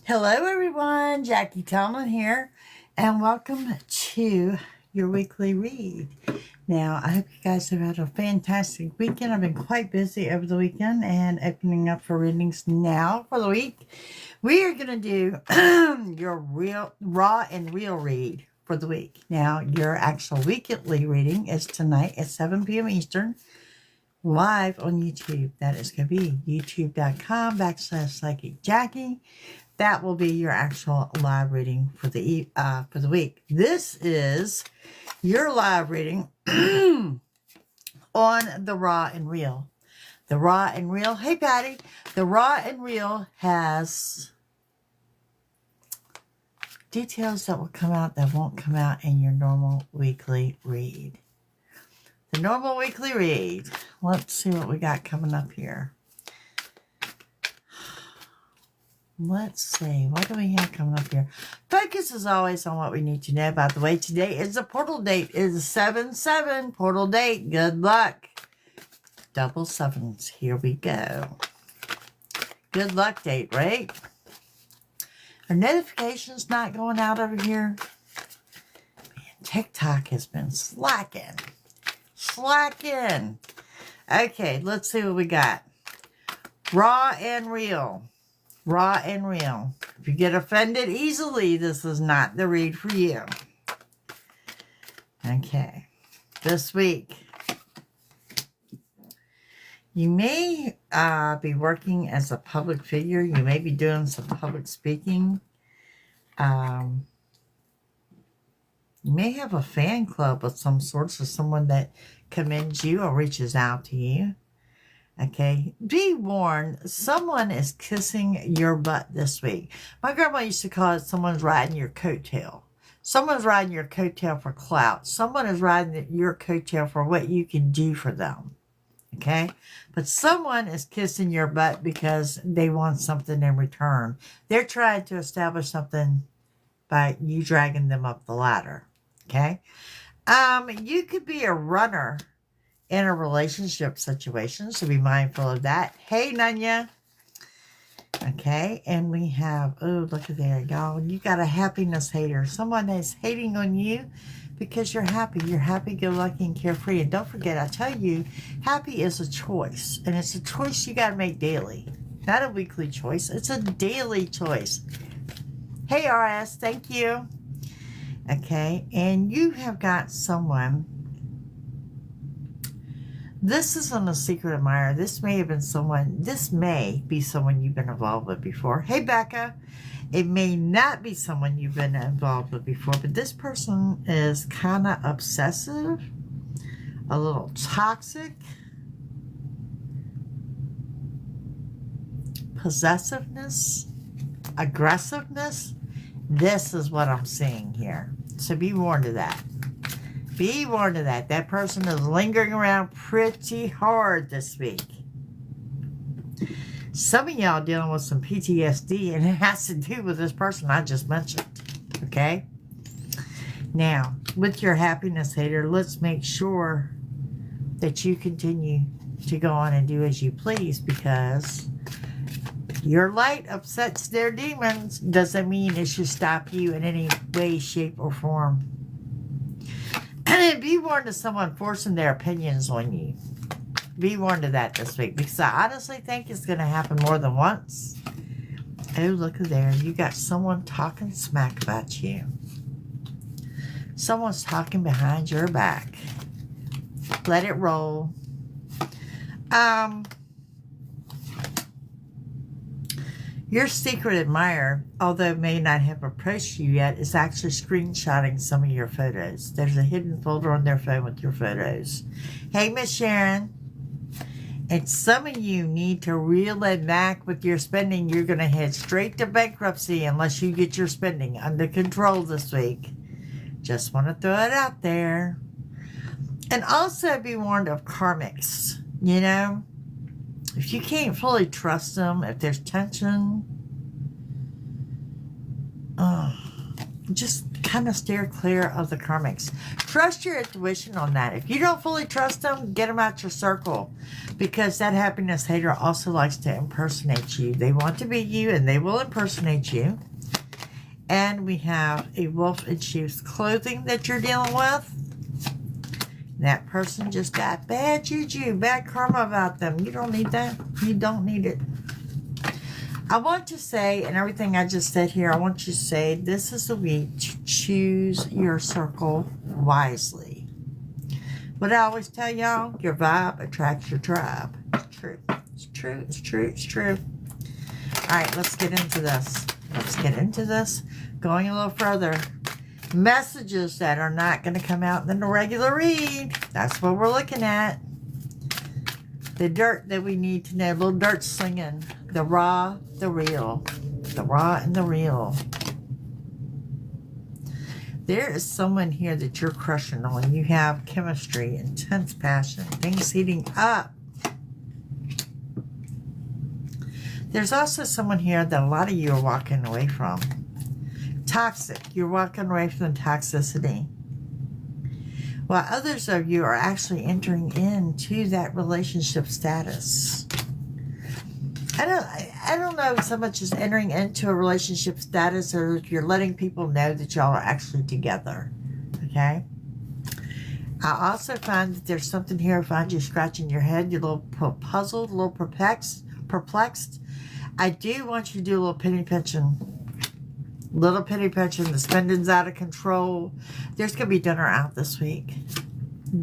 Hello, everyone. Jackie Tomlin here, and welcome to your weekly read. Now, I hope you guys have had a fantastic weekend. I've been quite busy over the weekend and opening up for readings now for the week. We are going to do your raw and real read for the week. Now, your actual weekly reading is tonight at 7 p.m. Eastern. Live on YouTube. That is going to be youtube.com/Psychic Jackie. That will be your actual live reading for the week. This is your live reading on the Raw and Real. The Raw and Real. Hey, Patty. The Raw and Real has details that will come out that won't come out in your normal weekly read. The normal weekly read. Let's see what we got coming up here. Let's see. What do we have coming up here? Focus is always on what we need to know. By the way, today is the portal date. It is 7/7 portal date. Good luck. Double sevens. Here we go. Good luck date, right? Are notifications not going out over here? Man, TikTok has been slacking. Okay, let's see what we got. Raw and Real. Raw and Real. If you get offended easily, this is not the read for you. Okay. This week, you may be working as a public figure. You may be doing some public speaking. You may have a fan club of some sorts, of someone that commends you or reaches out to you. Okay, be warned, someone is kissing your butt this week. My grandma used to call it someone's riding your coattail. Someone's riding your coattail for clout. Someone is riding your coattail for what you can do for them. Okay, but someone is kissing your butt because they want something in return. They're trying to establish something by you dragging them up the ladder. Okay, you could be a runner in a relationship situation, so be mindful of that. Hey, Nanya. Okay, and we have, oh, look at there, y'all. You got a happiness hater. Someone that's hating on you because you're happy. You're happy-go-lucky and carefree. And don't forget, I tell you, happy is a choice. And it's a choice you got to make daily. Not a weekly choice. It's a daily choice. Hey, RS, thank you. Okay, and you have got someone. This isn't a secret admirer. This may be someone you've been involved with before. Hey, Becca. It may not be someone you've been involved with before, but this person is kind of obsessive, a little toxic, possessiveness, aggressiveness. This is what I'm seeing here. So be warned of that. Be warned of that. That person is lingering around pretty hard this week. Some of y'all dealing with some PTSD, and it has to do with this person I just mentioned. Okay? Now, with your happiness hater, let's make sure that you continue to go on and do as you please, because your light upsets their demons. Doesn't mean it should stop you in any way, shape, or form. And be warned of someone forcing their opinions on you. Be warned of that this week, because I honestly think it's going to happen more than once. Oh, look at there. You got someone talking smack about you. Someone's talking behind your back. Let it roll. Your secret admirer, although may not have approached you yet, is actually screenshotting some of your photos. There's a hidden folder on their phone with your photos. Hey, Miss Sharon. And some of you need to reel it back with your spending. You're going to head straight to bankruptcy unless you get your spending under control this week. Just want to throw it out there. And also be warned of karmics. You know, if you can't fully trust them, if there's tension, just kind of steer clear of the karmics. Trust your intuition on that. If you don't fully trust them, get them out your circle, because that happiness hater also likes to impersonate you. They want to be you, and they will impersonate you. And we have a wolf in sheep's clothing that you're dealing with. That person just got bad juju, bad karma about them. You don't need that. You don't need it. I want to say, and everything I just said here, I want you to say, this is the week to choose your circle wisely. But I always tell y'all, your vibe attracts your tribe. It's true. It's true. It's true. It's true. All right, let's get into this. Let's get into this. Going a little further. Messages that are not going to come out in the regular read. That's what we're looking at. The dirt that we need to know. A little dirt slinging. The raw, the real. The raw and the real. There is someone here that you're crushing on. You have chemistry, intense passion, things heating up. There's also someone here that a lot of you are walking away from. Toxic. You're walking away from the toxicity. While others of you are actually entering into that relationship status. I don't know so much as entering into a relationship status, or if you're letting people know that y'all are actually together. Okay? I also find that there's something here. I find you scratching your head. You're a little puzzled, a little perplexed. I do want you to do a little penny pinching. Little penny pinching. The spending's out of control. There's going to be dinner out this week.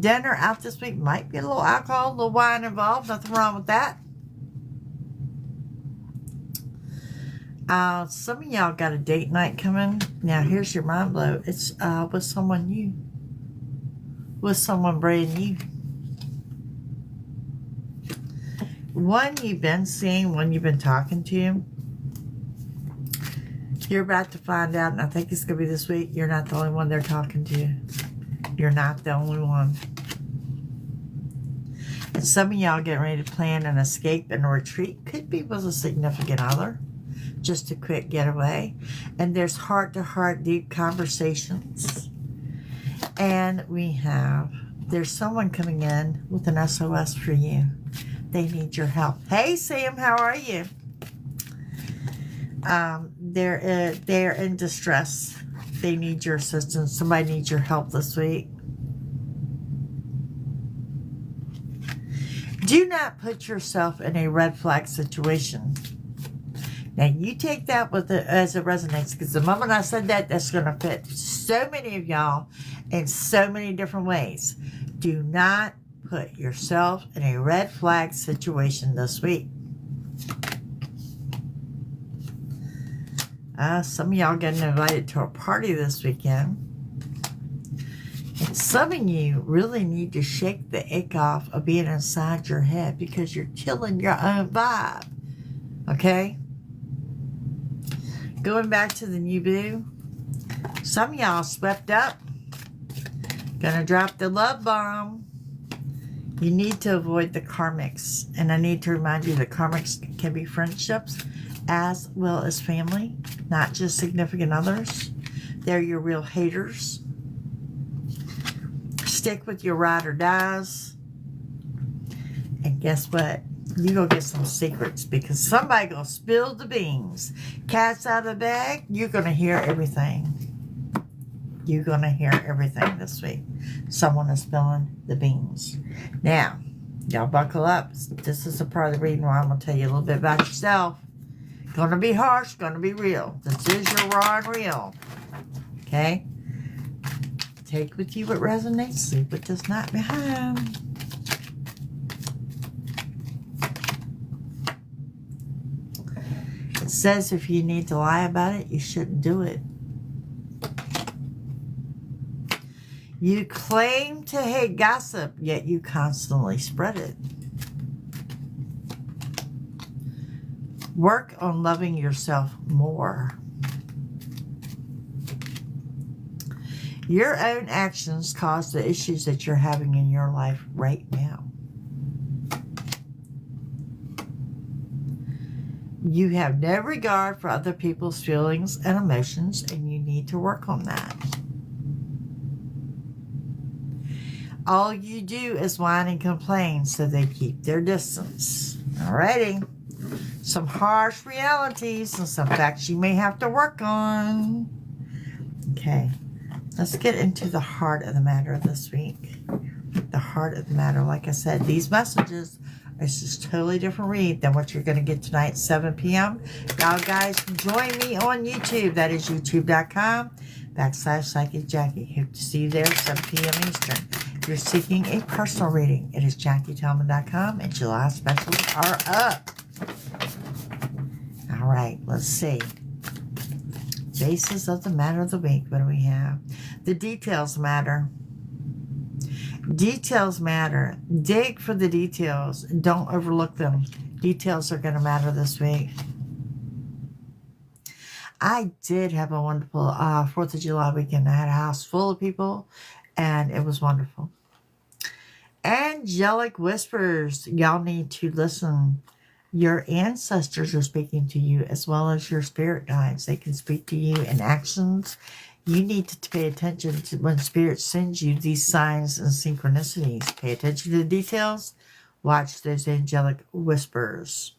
Dinner out this week. Might be a little alcohol, a little wine involved. Nothing wrong with that. Some of y'all got a date night coming. Now, here's your mind blow. It's with someone new. With someone brand new. One you've been seeing, one you've been talking to. You're about to find out, and I think it's going to be this week, you're not the only one they're talking to. You're not the only one. And some of y'all getting ready to plan an escape and a retreat. Could be with a significant other. Just a quick getaway. And there's heart-to-heart deep conversations. And there's someone coming in with an SOS for you. They need your help. Hey, Sam, how are you? They're in distress. They need your assistance. Somebody needs your help this week. Do not put yourself in a red flag situation. Now, you take that as it resonates, because the moment I said that, that's going to fit so many of y'all in so many different ways. Do not put yourself in a red flag situation this week. Some of y'all getting invited to a party this weekend. And some of you really need to shake the ick off of being inside your head, because you're killing your own vibe. Okay? Going back to the new boo. Some of y'all swept up. Gonna drop the love bomb. You need to avoid the karmics. And I need to remind you that karmics can be friendships as well as family. Not just significant others. They're your real haters. Stick with your ride or dies. And guess what? You go get some secrets, because somebody gonna spill the beans. Cat's out of the bag. You're gonna hear everything. You're gonna hear everything this week. Someone is spilling the beans. Now, y'all buckle up. This is a part of the reading where I'm gonna tell you a little bit about yourself. Gonna be harsh, gonna be real. This is your raw and real. Okay? Take with you what resonates, leave what does not behind. It says if you need to lie about it, you shouldn't do it. You claim to hate gossip, yet you constantly spread it. Work on loving yourself more. Your own actions cause the issues that you're having in your life right now. You have no regard for other people's feelings and emotions, and you need to work on that. All you do is whine and complain, so they keep their distance. Alrighty. Some harsh realities and some facts you may have to work on. Okay. Let's get into the heart of the matter this week. The heart of the matter. Like I said, these messages are just totally different read than what you're going to get tonight at 7 p.m. Y'all guys, join me on YouTube. That is youtube.com/Psychic Jackie. Hope to see you there 7 p.m. Eastern. If you're seeking a personal reading, it is JackieTellman.com, and July specials are up. All right, let's see. Basis of the matter of the week. What do we have? The details matter. Details matter. Dig for the details. Don't overlook them. Details are going to matter this week. I did have a wonderful 4th of July weekend. I had a house full of people, and it was wonderful. Angelic whispers. Y'all need to listen. Your ancestors are speaking to you, as well as your spirit guides. They can speak to you in actions. You need to pay attention to when Spirit sends you these signs and synchronicities. Pay attention to the details. Watch those angelic whispers.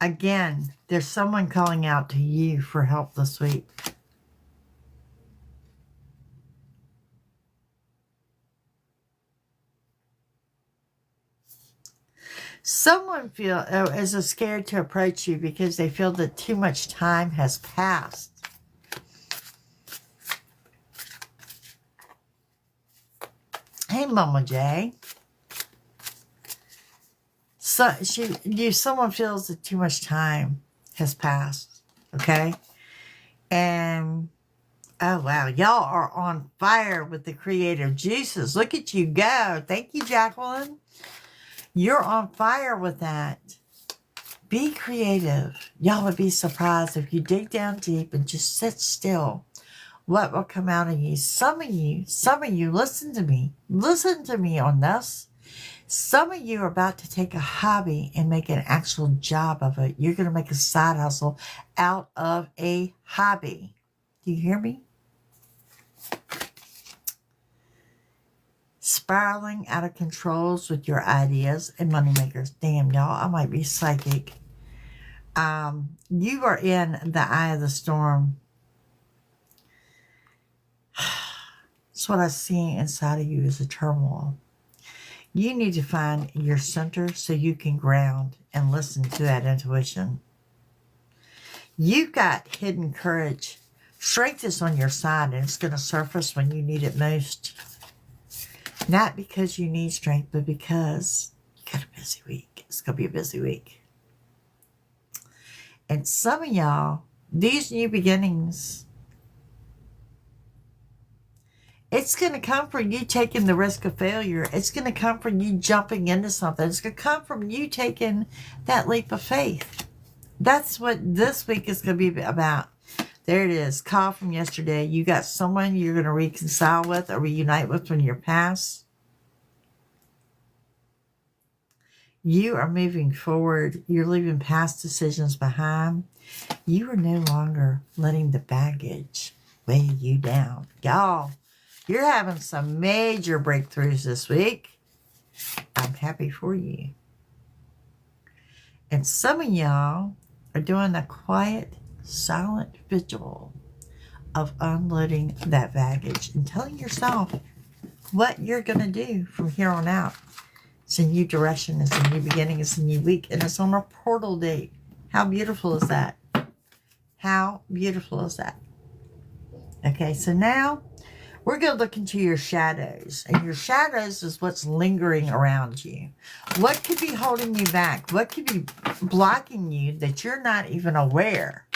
Again, there's someone calling out to you for help this week. Someone is scared to approach you because they feel that too much time has passed. Hey, Mama J. Someone feels that too much time has passed. Okay, and oh wow, y'all are on fire with the creative juices. Look at you go! Thank you, Jacqueline. You're on fire with that. Be creative. Y'all would be surprised if you dig down deep and just sit still. What will come out of you? Some of you, listen to me. Listen to me on this. Some of you are about to take a hobby and make an actual job of it. You're going to make a side hustle out of a hobby. Do you hear me? Spiraling out of controls with your ideas and moneymakers. Damn, y'all, I might be psychic. You are in the eye of the storm. That's what I see inside of you is a turmoil. You need to find your center so you can ground and listen to that intuition. You've got hidden courage. Strength is on your side, and it's going to surface when you need it most. Not because you need strength, but because you got a busy week. It's going to be a busy week. And some of y'all, these new beginnings, it's going to come from you taking the risk of failure. It's going to come from you jumping into something. It's going to come from you taking that leap of faith. That's what this week is going to be about. There it is. Call from yesterday. You got someone you're going to reconcile with or reunite with from your past. You are moving forward. You're leaving past decisions behind. You are no longer letting the baggage weigh you down. Y'all, you're having some major breakthroughs this week. I'm happy for you. And some of y'all are doing a quiet, silent vigil of unloading that baggage and telling yourself what you're going to do from here on out. It's a new direction. It's a new beginning. It's a new week. And it's on a portal date. How beautiful is that? How beautiful is that? Okay, so now we're going to look into your shadows. And your shadows is what's lingering around you. What could be holding you back? What could be blocking you that you're not even aware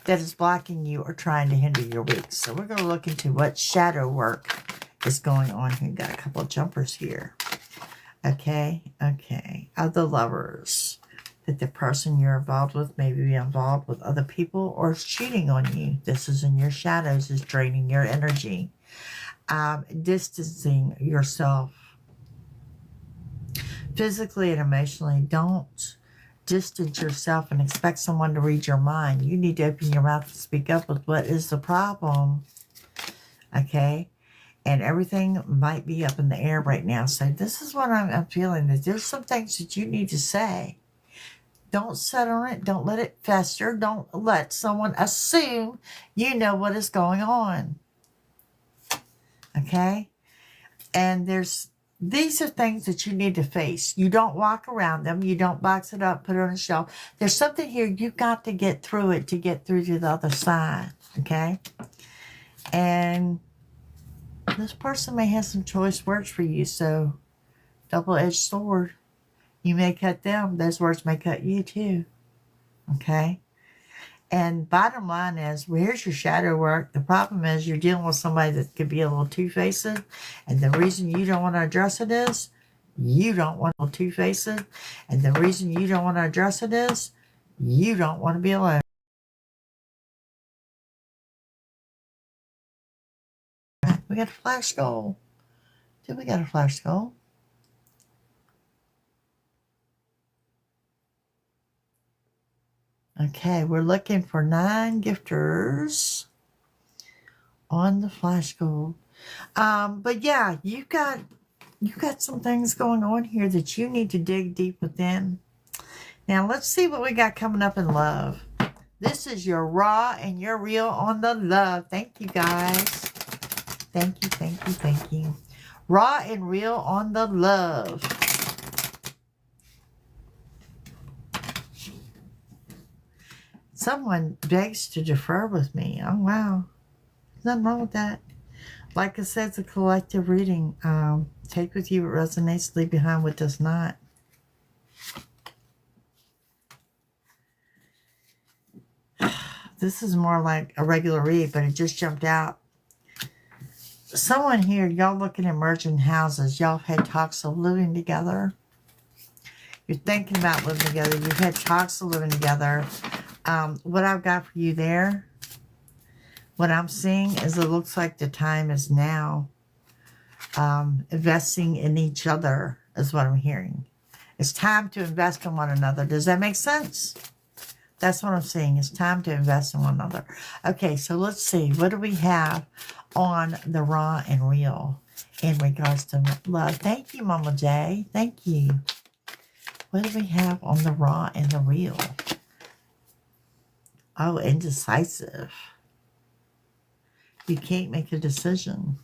that is blocking you or trying to hinder your week? So we're going to look into what shadow work is going on here. Got a couple of jumpers here. Okay. Other lovers. That the person you're involved with may be involved with other people or is cheating on you. This is in your shadows, is draining your energy. Distancing yourself physically and emotionally. Don't distance yourself and expect someone to read your mind. You need to open your mouth and speak up with what is the problem. Okay? And everything might be up in the air right now. So this is what I'm feeling, that there's some things that you need to say. Don't sit on it. Don't let it fester. Don't let someone assume you know what is going on. Okay? And these are things that you need to face. You don't walk around them. You don't box it up, put it on a shelf. There's something here. You've got to get through it to get through to the other side. Okay? And this person may have some choice words for you. So, double-edged sword. You may cut them. Those words may cut you too. Okay? And bottom line is, well, here's your shadow work. The problem is you're dealing with somebody that could be a little two-faced. And the reason you don't want to address it is you don't want to be two-faced. And the reason you don't want to address it is you don't want to be alone. We got a flash skull. Did we got a flash skull? Okay, we're looking for 9 gifters on the flash gold. But yeah, you've got some things going on here that you need to dig deep within. Now let's see what we got coming up in love. This is your raw and your real on the love. Thank you, guys. Thank you, thank you, thank you. Raw and real on the love. Someone begs to defer with me. Oh, wow. Nothing wrong with that. Like I said, it's a collective reading. Take with you what resonates, leave behind what does not. This is more like a regular read, but it just jumped out. Someone here, y'all looking at merging houses. Y'all have had talks of living together. You're thinking about living together. You've had talks of living together. What I've got for you there, what I'm seeing is it looks like the time is now. Investing in each other is what I'm hearing. It's time to invest in one another. Does that make sense? That's what I'm seeing. It's time to invest in one another. Okay, so let's see. What do we have on the raw and real in regards to love? Thank you, Mama J. Thank you. What do we have on the raw and the real? Oh, indecisive. You can't make a decision.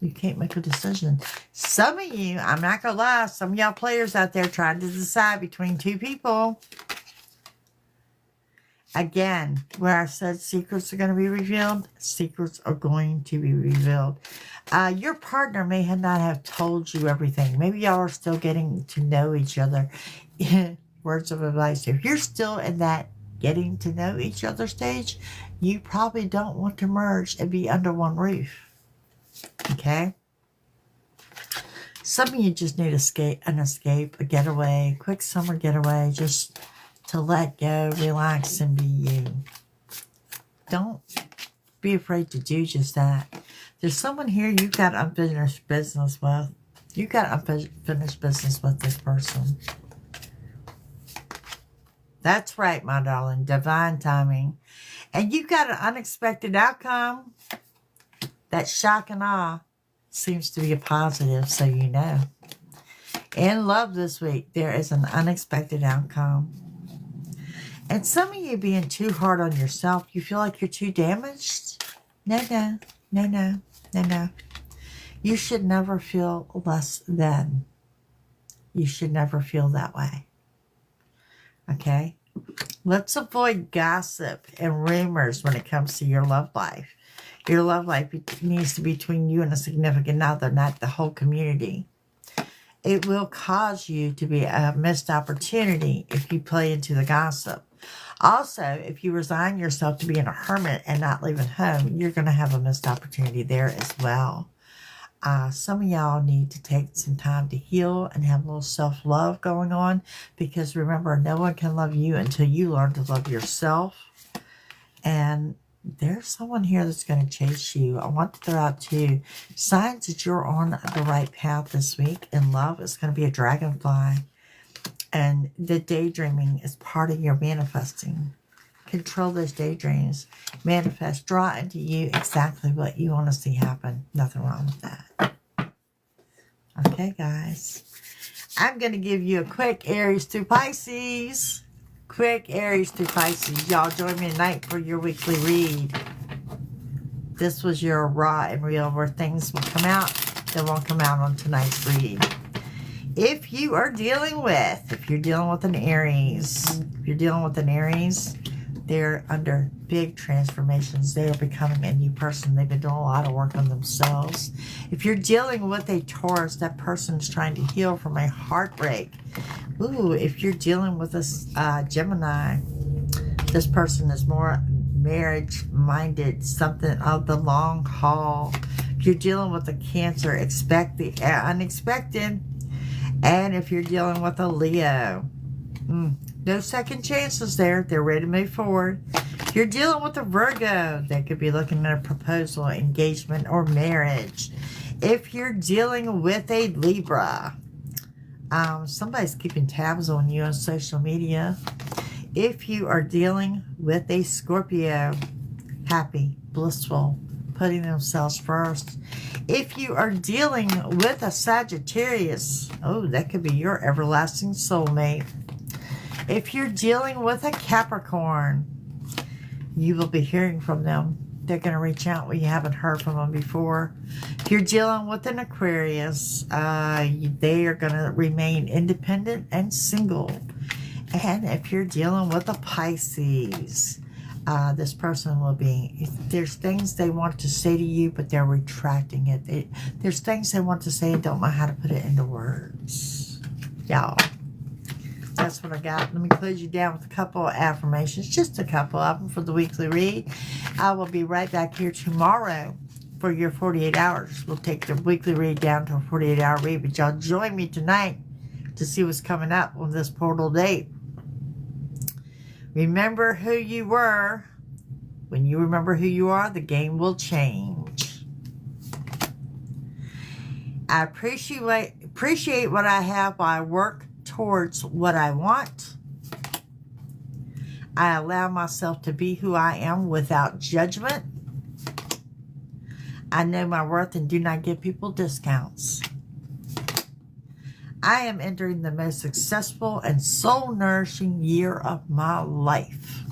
You can't make a decision. Some of you, I'm not going to lie, some of y'all players out there trying to decide between 2 people. Again, where I said secrets are going to be revealed, secrets are going to be revealed. Your partner may not have told you everything. Maybe y'all are still getting to know each other. Words of advice. If you're still in that getting to know each other stage, you probably don't want to merge and be under one roof. Okay? Some of you just need an escape, a getaway, quick summer getaway, just to let go, relax, and be you. Don't be afraid to do just that. There's someone here you've got unfinished business with. You've got unfinished business with this person. That's right, my darling. Divine timing. And you've got an unexpected outcome. That shock and awe seems to be a positive, so you know. In love this week, there is an unexpected outcome. And some of you being too hard on yourself, you feel like you're too damaged. No, no, no, no, no, no. You should never feel less than. You should never feel that way. Okay? Let's avoid gossip and rumors when it comes to your love life. Your love life needs to be between you and a significant other, not the whole community. It will cause you to be a missed opportunity if you play into the gossip. Also, if you resign yourself to being a hermit and not leaving home, you're going to have a missed opportunity there as well. Some of y'all need to take some time to heal and have a little self-love going on, because remember, no one can love you until you learn to love yourself. And There's someone here that's going to chase you. I want to throw out two signs that you're on the right path this week. In love, it's going to be a dragonfly. And the daydreaming is part of your manifesting. Control those daydreams. Manifest. Draw into you exactly what you want to see happen. Nothing wrong with that. Okay, guys. I'm going to give you a quick Aries through Pisces. Quick Aries through Pisces. Y'all join me tonight for your weekly read. This was your raw and real where things will come out that won't come out on tonight's read. If you're dealing with an Aries, they're under big transformations. They are becoming a new person. They've been doing a lot of work on themselves. If you're dealing with a Taurus, that person's trying to heal from a heartbreak. Ooh, if you're dealing with a Gemini, this person is more marriage-minded, something of the long haul. If you're dealing with a Cancer, expect the unexpected. And if you're dealing with a Leo, no second chances there. They're ready to move forward. If you're dealing with a Virgo, they could be looking at a proposal, engagement, or marriage. If you're dealing with a Libra, somebody's keeping tabs on you on social media. If you are dealing with a Scorpio, happy, blissful, putting themselves first. If you are dealing with a Sagittarius, oh, that could be your everlasting soulmate. If you're dealing with a Capricorn, you will be hearing from them. They're going to reach out when you haven't heard from them before. If you're dealing with an Aquarius, they are going to remain independent and single. And if you're dealing with a Pisces, this person will be, there's things they want to say to you, but they're retracting it. There's things they want to say and don't know how to put it into words. Y'all, that's what I got. Let me close you down with a couple of affirmations, just a couple of them for the weekly read. I will be right back here tomorrow for your 48 hours. We'll take the weekly read down to a 48-hour read, but y'all join me tonight to see what's coming up on this portal date. Remember who you were. When you remember who you are, the game will change. I appreciate what I have while I work towards what I want. I allow myself to be who I am without judgment. I know my worth and do not give people discounts. I am entering the most successful and soul-nourishing year of my life.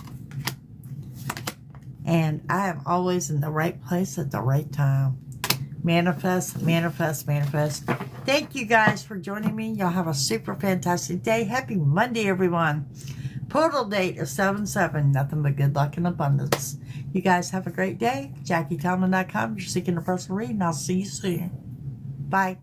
And I am always in the right place at the right time. Manifest, manifest, manifest. Thank you guys for joining me. Y'all have a super fantastic day. Happy Monday, everyone. Portal date is 7/7. Nothing but good luck and abundance. You guys have a great day. JackieTomlin.com. If you're seeking a personal reading, I'll see you soon. Bye.